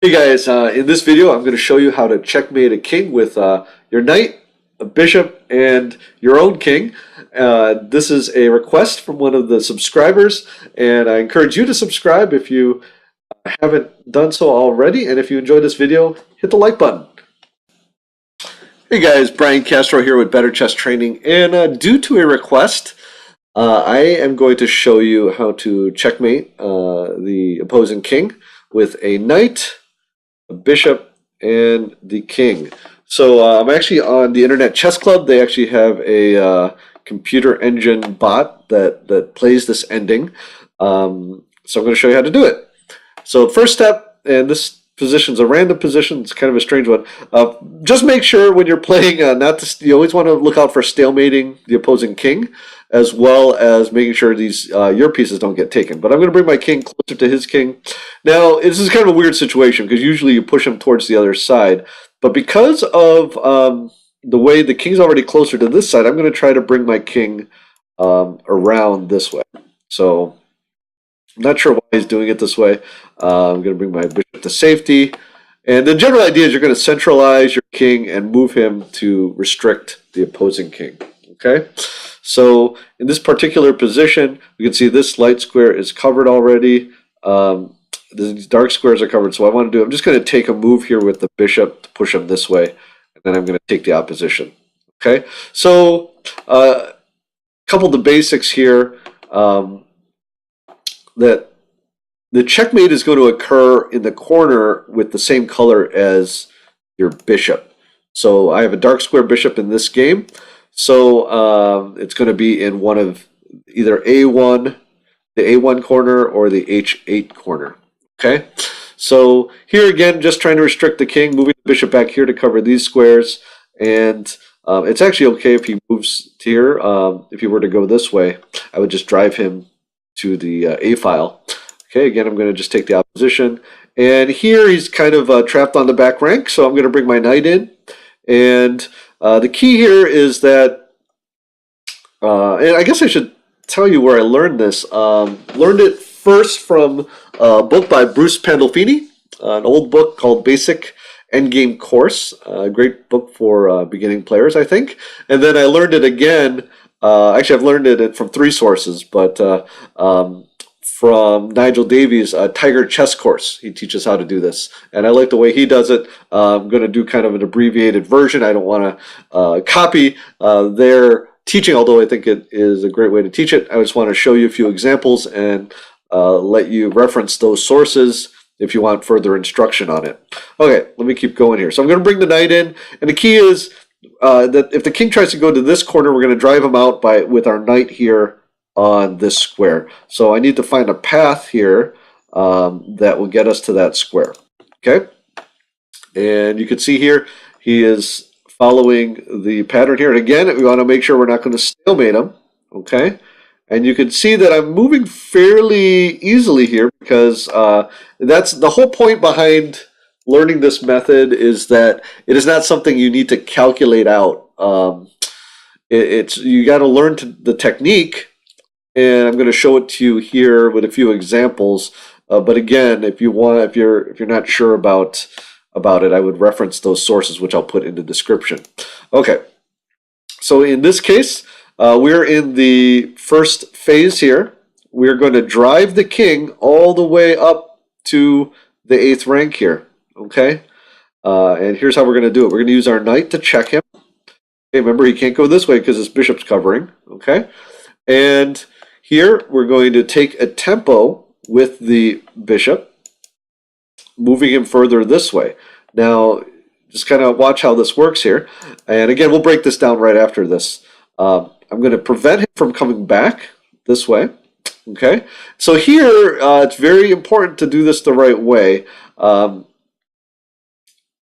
Hey guys, in this video I'm going to show you how to checkmate a king with your knight, a bishop, and your own king. This is a request from one of the subscribers, and I encourage you to subscribe if you haven't done so already, and if you enjoyed this video, hit the like button. Hey guys, Brian Castro here with Better Chess Training, and due to a request, I am going to show you how to checkmate the opposing king with a knight, a bishop, and the king. So I'm actually on the Internet Chess Club. They actually have a computer engine bot that plays this ending. So I'm going to show you how to do it. So first step, and this position's a random position. It's kind of a strange one. Just make sure when you're playing, you always want to look out for stalemating the opposing king, as well as making sure these your pieces don't get taken. But I'm going to bring my king closer to his king. Now, this is kind of a weird situation because usually you push him towards the other side. But because of the way the king's already closer to this side, I'm going to try to bring my king around this way. So I'm not sure why he's doing it this way. I'm going to bring my bishop to safety. And the general idea is you're going to centralize your king and move him to restrict the opposing king. Okay? So in this particular position, we can see this light square is covered already. These dark squares are covered. So what I want to do, I'm just going to take a move here with the bishop to push him this way. And then I'm going to take the opposition. Okay? So a couple of the basics here. That the checkmate is going to occur in the corner with the same color as your bishop. So I have a dark square bishop in this game. So it's going to be in one of either A1, the A1 corner, or the H8 corner. Okay? So here again, just trying to restrict the king, moving the bishop back here to cover these squares. And it's actually okay if he moves here. If he were to go this way, I would just drive him to the A file. Okay, again, I'm going to just take the opposition. And here he's kind of trapped on the back rank, so I'm going to bring my knight in. And the key here is that, and I guess I should tell you where I learned this. Learned it first from a book by Bruce Pandolfini, an old book called Basic Endgame Course, a great book for beginning players, I think. And then I learned it again. Actually, I've learned it from three sources, but from Nigel Davies' Tiger Chess Course. He teaches how to do this, and I like the way he does it. I'm going to do kind of an abbreviated version. I don't want to copy their teaching, although I think it is a great way to teach it. I just want to show you a few examples and let you reference those sources if you want further instruction on it. Okay, let me keep going here. So I'm going to bring the knight in, and the key is that if the king tries to go to this corner, we're going to drive him out with our knight here on this square. So I need to find a path here that will get us to that square. Okay? And you can see here he is following the pattern here. And again, we want to make sure we're not going to stalemate him. Okay? And you can see that I'm moving fairly easily here because that's the whole point behind learning this method, is that it is not something you need to calculate out. You got to learn the technique, and I'm going to show it to you here with a few examples. But again, if you're not sure about it, I would reference those sources, which I'll put in the description. Okay, so in this case, we're in the first phase here. We're going to drive the king all the way up to the 8th rank here. Okay, and here's how we're going to do it. We're going to use our knight to check him. Okay, remember, he can't go this way because his bishop's covering. Okay, and here we're going to take a tempo with the bishop, moving him further this way. Now, just kind of watch how this works here. And again, we'll break this down right after this. I'm going to prevent him from coming back this way. Okay, so here it's very important to do this the right way.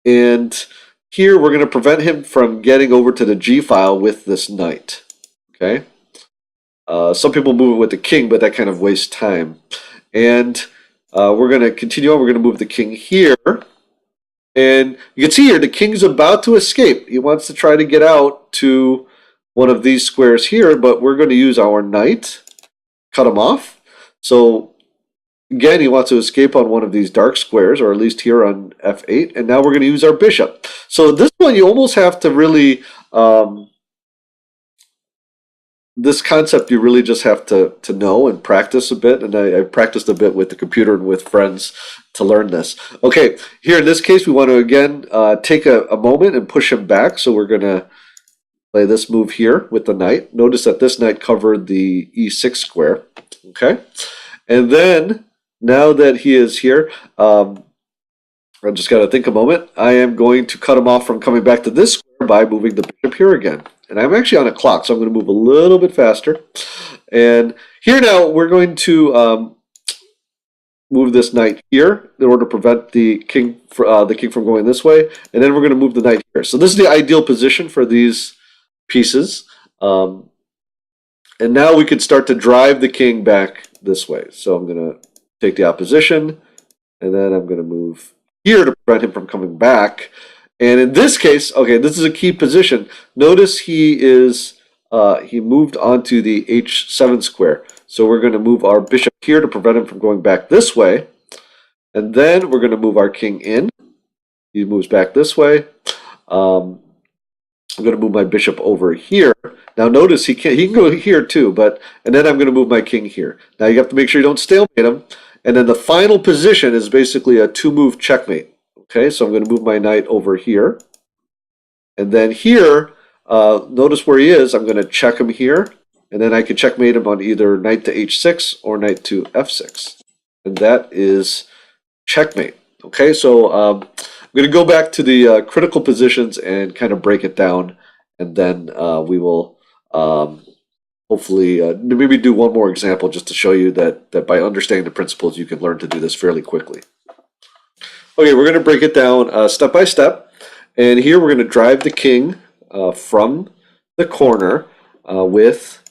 And here we're going to prevent him from getting over to the G file with this knight. Okay. Some people move it with the king, but that kind of wastes time. And we're going to continue on. We're going to move the king here. And you can see here the king's about to escape. He wants to try to get out to one of these squares here, but we're going to use our knight, cut him off. So again, he wants to escape on one of these dark squares, or at least here on f8. And now we're going to use our bishop. So this one, you almost have to really, this concept you really just have to know and practice a bit. And I practiced a bit with the computer and with friends to learn this. Okay, here in this case, we want to again take a moment and push him back. So we're going to play this move here with the knight. Notice that this knight covered the e6 square. Okay, and then now that he is here, I just got to think a moment. I am going to cut him off from coming back to this square by moving the bishop here again. And I'm actually on a clock, so I'm going to move a little bit faster. And here now, we're going to move this knight here in order to prevent the king from going this way. And then we're going to move the knight here. So this is the ideal position for these pieces. And now we can start to drive the king back this way. So I'm going to take the opposition, and then I'm going to move here to prevent him from coming back. And in this case, okay, this is a key position. Notice he moved onto the h7 square. So we're going to move our bishop here to prevent him from going back this way. And then we're going to move our king in. He moves back this way. I'm going to move my bishop over here. Now notice he can go here too, and then I'm going to move my king here. Now you have to make sure you don't stalemate him. And then the final position is basically a two-move checkmate. Okay, so I'm going to move my knight over here. And then here, notice where he is. I'm going to check him here. And then I can checkmate him on either knight to h6 or knight to f6. And that is checkmate. Okay, so I'm going to go back to the critical positions and kind of break it down. And then we will hopefully maybe do one more example just to show you that by understanding the principles, you can learn to do this fairly quickly. Okay, we're going to break it down step by step. And here we're going to drive the king from the corner with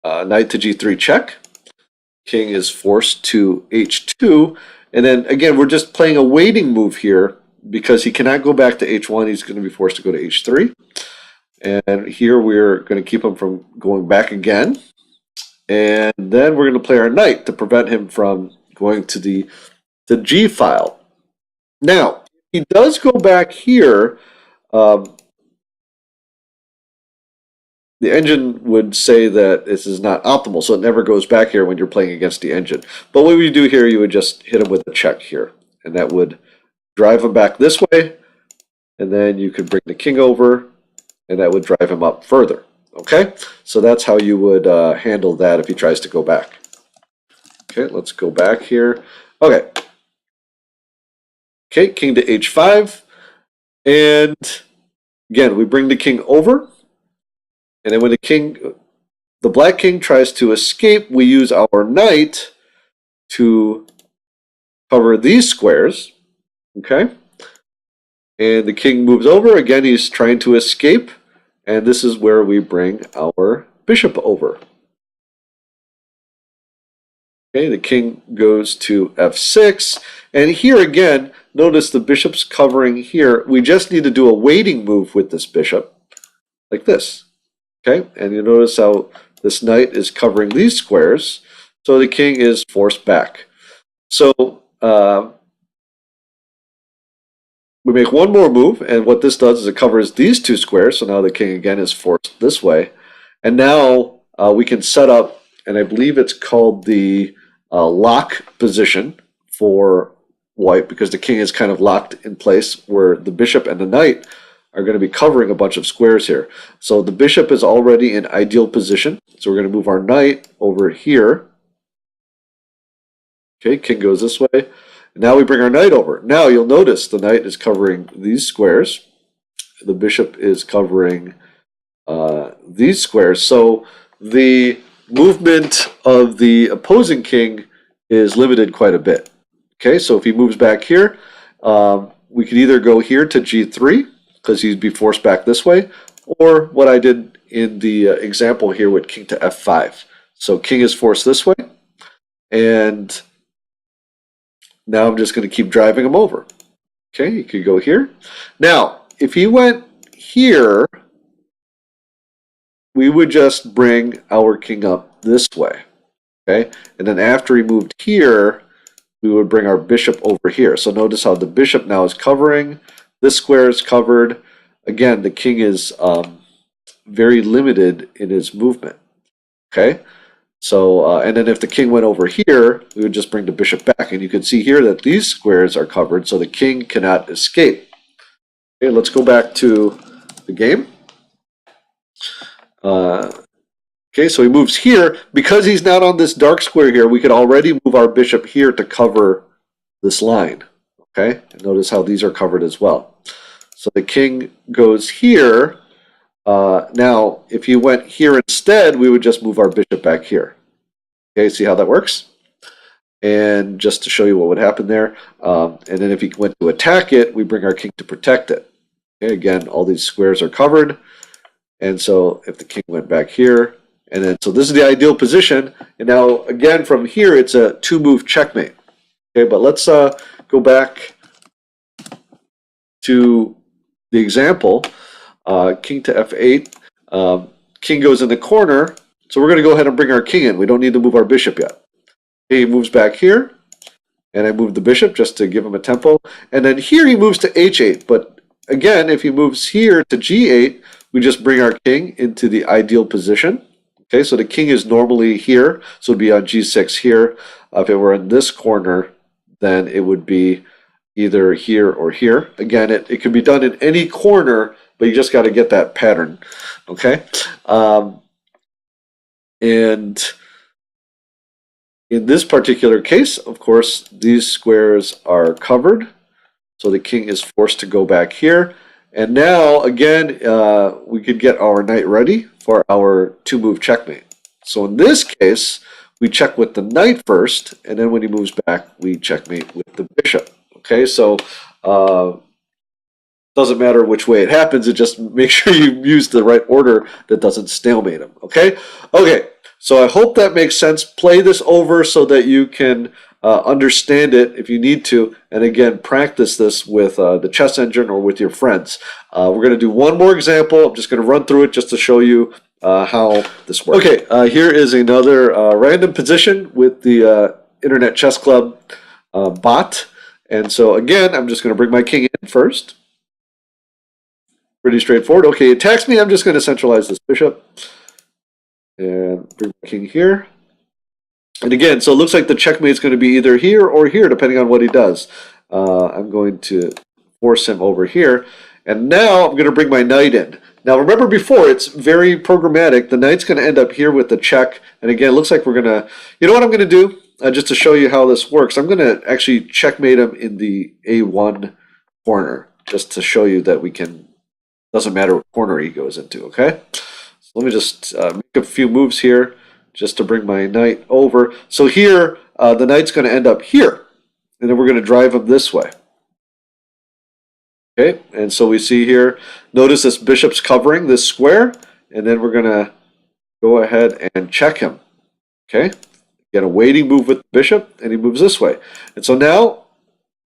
knight to g3 check. King is forced to h2. And then again, we're just playing a waiting move here because he cannot go back to h1. He's going to be forced to go to h3. And here we're going to keep him from going back again. And then we're going to play our knight to prevent him from going to the G file. Now, he does go back here. The engine would say that this is not optimal, so it never goes back here when you're playing against the engine. But what we do here, you would just hit him with a check here, and that would drive him back this way, and then you could bring the king over, and that would drive him up further. Okay, so that's how you would handle that if he tries to go back. Okay, let's go back here. Okay. Okay, king to h5, and again, we bring the king over, and then when the black king tries to escape, we use our knight to cover these squares, okay? And the king moves over, again, he's trying to escape, and this is where we bring our bishop over. Okay, the king goes to f6, and here again, notice the bishop's covering here. We just need to do a waiting move with this bishop, like this. Okay, and you notice how this knight is covering these squares, so the king is forced back. So we make one more move, and what this does is it covers these two squares, so now the king again is forced this way. And now we can set up, and I believe it's called the lock position for white, because the king is kind of locked in place where the bishop and the knight are going to be covering a bunch of squares here. So the bishop is already in ideal position, so we're going to move our knight over here. Okay, king goes this way. Now we bring our knight over. Now you'll notice the knight is covering these squares. The bishop is covering these squares. So the movement of the opposing king is limited quite a bit. Okay, so if he moves back here, we could either go here to g3, because he'd be forced back this way, or what I did in the example here with king to f5. So king is forced this way, and now I'm just going to keep driving him over. Okay, he could go here. Now, if he went here, we would just bring our king up this way. Okay, and then after he moved here, we would bring our bishop over here. So notice how the bishop now is covering. This square is covered. Again, the king is very limited in his movement. Okay, so and then if the king went over here, we would just bring the bishop back, and you can see here that these squares are covered, so the king cannot escape. Okay, let's go back to the game. Okay, so he moves here. Because he's not on this dark square here, we could already move our bishop here to cover this line. Okay, and notice how these are covered as well. So the king goes here. Now, if he went here instead, we would just move our bishop back here. Okay, see how that works? And just to show you what would happen there. And then if he went to attack it, we bring our king to protect it. Okay, again, all these squares are covered. And so if the king went back here, and then so this is the ideal position. And now again from here, it's a 2-move checkmate. Okay, but let's go back to the example. King to f8. King goes in the corner. So we're going to go ahead and bring our king in. We don't need to move our bishop yet. Okay, he moves back here. And I move the bishop just to give him a tempo. And then here he moves to h8. But again, if he moves here to g8, we just bring our king into the ideal position. Okay, so the king is normally here, so it would be on g6 here. If it were in this corner, then it would be either here or here. Again, it can be done in any corner, but you just got to get that pattern. Okay, and in this particular case, of course, these squares are covered, so the king is forced to go back here. And now, again, we could get our knight ready for our 2-move checkmate. So in this case, we check with the knight first, and then when he moves back, we checkmate with the bishop. Okay, so doesn't matter which way it happens, it just make sure you use the right order that doesn't stalemate him. Okay, so I hope that makes sense. Play this over so that you can understand it if you need to, and again, practice this with the chess engine or with your friends. We're going to do one more example. I'm just going to run through it just to show you how this works. Okay, here is another random position with the Internet Chess Club bot. And so again, I'm just going to bring my king in first. Pretty straightforward. Okay, he attacks me. I'm just going to centralize this bishop and bring my king here. And again, so it looks like the checkmate is going to be either here or here, depending on what he does. I'm going to force him over here. And now I'm going to bring my knight in. Now remember before, it's very programmatic. The knight's going to end up here with the check. And again, it looks like we're going to, you know what I'm going to do? Just to show you how this works, I'm going to actually checkmate him in the A1 corner, just to show you that we can, doesn't matter what corner he goes into, okay? So let me just make a few moves here, just to bring my knight over. So here, the knight's going to end up here, and then we're going to drive him this way. Okay, and so we see here, notice this bishop's covering this square, and then we're going to go ahead and check him. Okay, get a waiting move with the bishop, and he moves this way. And so now,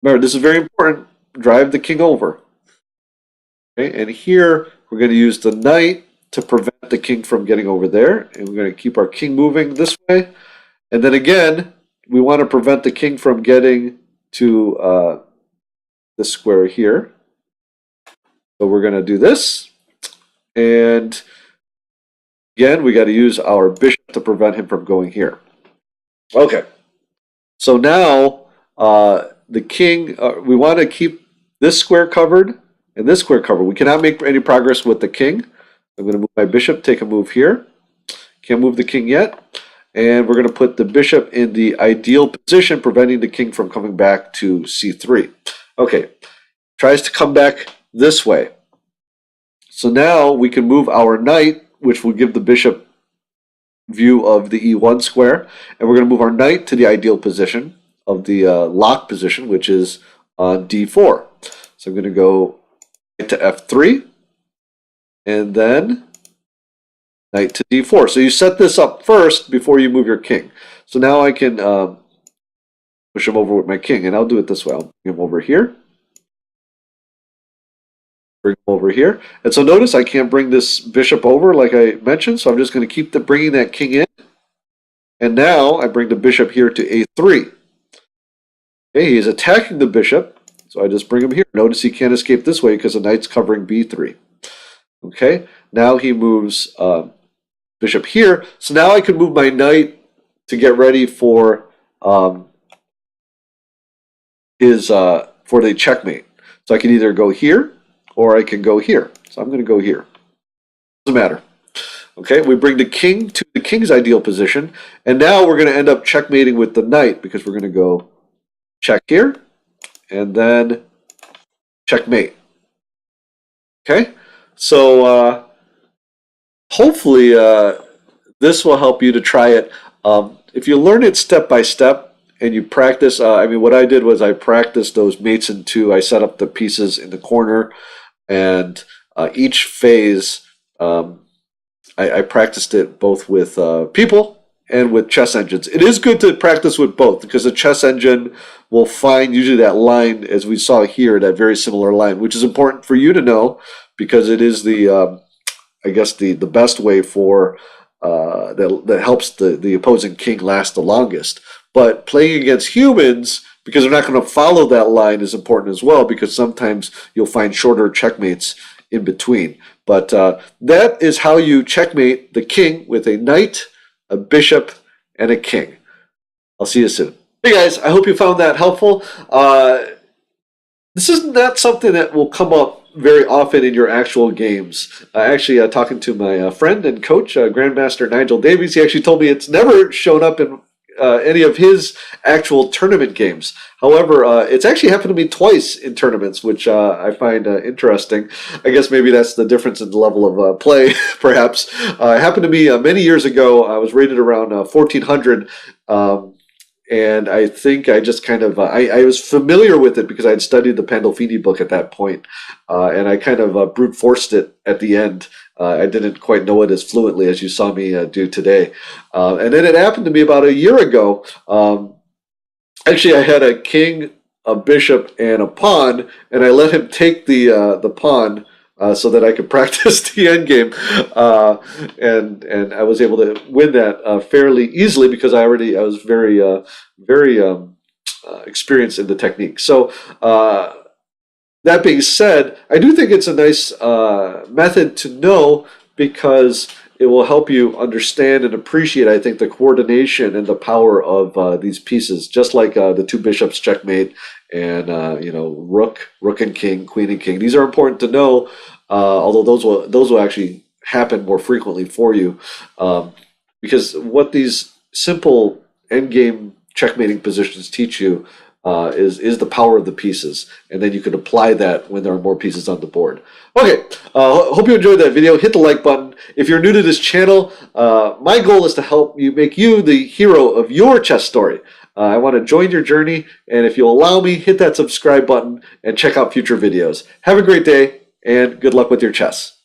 remember, this is very important, drive the king over. Okay, and here we're going to use the knight to prevent the king from getting over there, and we're going to keep our king moving this way. And then again, we want to prevent the king from getting to this square here. So we're going to do this, and again, we got to use our bishop to prevent him from going here. Okay, so now the king, we want to keep this square covered and this square covered. We cannot make any progress with the king. I'm going to move my bishop, take a move here. Can't move the king yet. And we're going to put the bishop in the ideal position, preventing the king from coming back to c3. Okay, tries to come back this way. So now we can move our knight, which will give the bishop view of the e1 square. And we're going to move our knight to the ideal position of the lock position, which is on d4. So I'm going to go to f3. And then knight to d4. So you set this up first before you move your king. So now I can push him over with my king, and I'll do it this way. I'll bring him over here. Bring him over here. And so notice I can't bring this bishop over like I mentioned, so I'm just going to keep bringing that king in. And now I bring the bishop here to a3. Okay, he is attacking the bishop, so I just bring him here. Notice he can't escape this way because the knight's covering b3. Okay, now he moves bishop here. So now I can move my knight to get ready for for the checkmate. So I can either go here or I can go here. So I'm going to go here. Doesn't matter. Okay, we bring the king to the king's ideal position, and now we're going to end up checkmating with the knight because we're going to go check here and then checkmate. Okay, so hopefully this will help you to try it. If you learn it step by step and you practice, I mean, what I did was I practiced those mates in two. I set up the pieces in the corner, and each phase I practiced it both with people and with chess engines. It is good to practice with both because the chess engine will find usually that line, as we saw here, that very similar line, which is important for you to know because it is the, I guess, the best way for that helps the opposing king last the longest. But playing against humans, because they're not going to follow that line, is important as well because sometimes you'll find shorter checkmates in between. But that is how you checkmate the king with a knight, a bishop, and a king. I'll see you soon. Hey guys, I hope you found that helpful. This is not something that will come up very often in your actual games. Actually, talking to my friend and coach, Grandmaster Nigel Davies, he actually told me it's never shown up in any of his actual tournament games. However, it's actually happened to me twice in tournaments, which I find interesting. I guess maybe that's the difference in the level of play, perhaps. It happened to me many years ago. I was rated around 1400, and I think I just kind of, I was familiar with it because I had studied the Pandolfini book at that point, and I kind of brute forced it at the end. I didn't quite know it as fluently as you saw me do today. And then it happened to me about a year ago. Actually, I had a king, a bishop, and a pawn, and I let him take the pawn so that I could practice the endgame. And I was able to win that fairly easily because I was very experienced in the technique. So that being said, I do think it's a nice method to know because it will help you understand and appreciate, I think, the coordination and the power of these pieces, just like the two bishops checkmate and rook and king, queen and king. These are important to know, although those will actually happen more frequently for you, because what these simple endgame checkmating positions teach you is the power of the pieces, and then you can apply that when there are more pieces on the board. Okay, hope you enjoyed that video. Hit the like button. If you're new to this channel, my goal is to help you make you the hero of your chess story. I want to join your journey, and if you'll allow me, hit that subscribe button and check out future videos. Have a great day, and good luck with your chess.